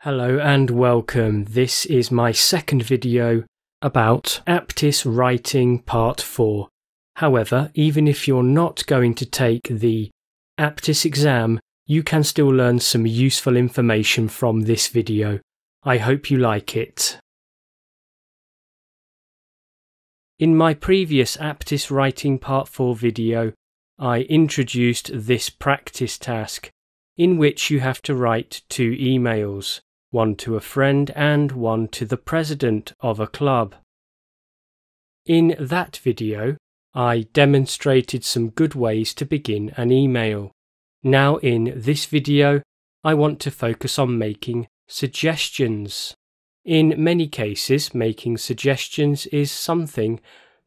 Hello and welcome. This is my second video about Aptis Writing Part 4. However, even if you're not going to take the Aptis exam, you can still learn some useful information from this video. I hope you like it. In my previous Aptis Writing Part 4 video, I introduced this practice task, in which you have to write 2 emails. One to a friend and one to the president of a club. In that video, I demonstrated some good ways to begin an email. Now in this video, I want to focus on making suggestions. In many cases, making suggestions is something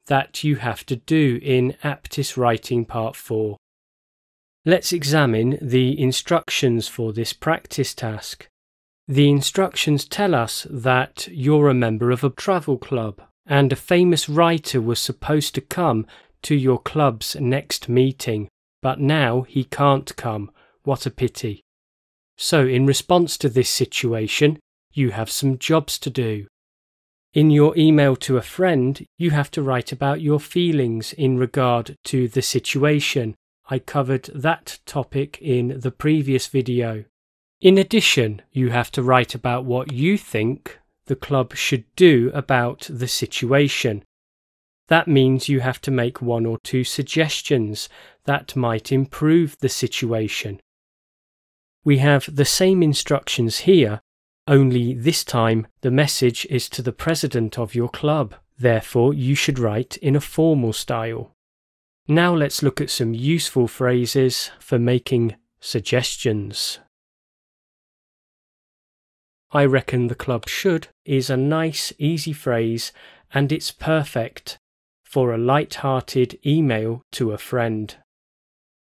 that you have to do in Aptis Writing Part 4. Let's examine the instructions for this practice task. The instructions tell us that you're a member of a travel club and a famous writer was supposed to come to your club's next meeting, but now he can't come. What a pity. So in response to this situation, you have some jobs to do. In your email to a friend, you have to write about your feelings in regard to the situation. I covered that topic in the previous video. In addition, you have to write about what you think the club should do about the situation. That means you have to make 1 or 2 suggestions that might improve the situation. We have the same instructions here, only this time the message is to the president of your club. Therefore, you should write in a formal style. Now let's look at some useful phrases for making suggestions. I reckon the club should is a nice, easy phrase, and it's perfect for a light-hearted email to a friend.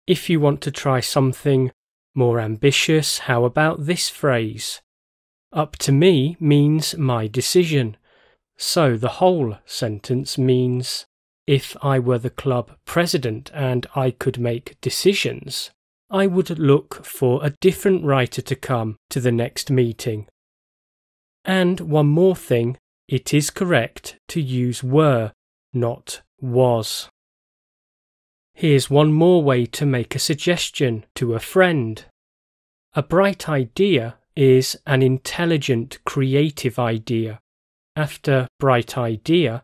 If you want to try something more ambitious, how about this phrase? Up to me means my decision. So the whole sentence means, if I were the club president and I could make decisions, I would look for a different writer to come to the next meeting. And one more thing, it is correct to use were, not was. Here's one more way to make a suggestion to a friend. A bright idea is an intelligent, creative idea. After bright idea,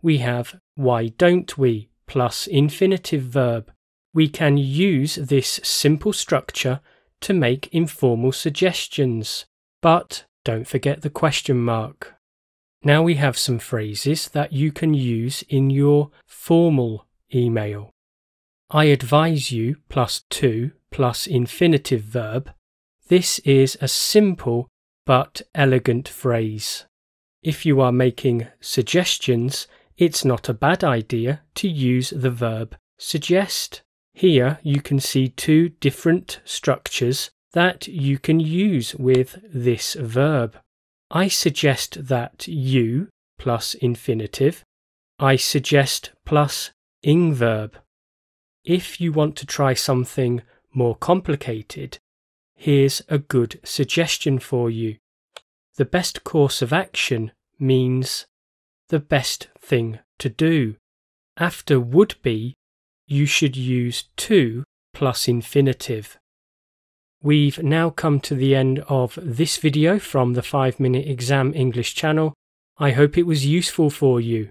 we have why don't we plus infinitive verb. We can use this simple structure to make informal suggestions, but don't forget the question mark. Now we have some phrases that you can use in your formal email. I advise you plus to plus infinitive verb. This is a simple but elegant phrase. If you are making suggestions, it's not a bad idea to use the verb suggest. Here you can see 2 different structures that you can use with this verb. I suggest that you plus infinitive. I suggest plus ing verb. If you want to try something more complicated, here's a good suggestion for you. The best course of action means the best thing to do. After would be, you should use to plus infinitive. We've now come to the end of this video from the 5-Minute Exam English channel. I hope it was useful for you.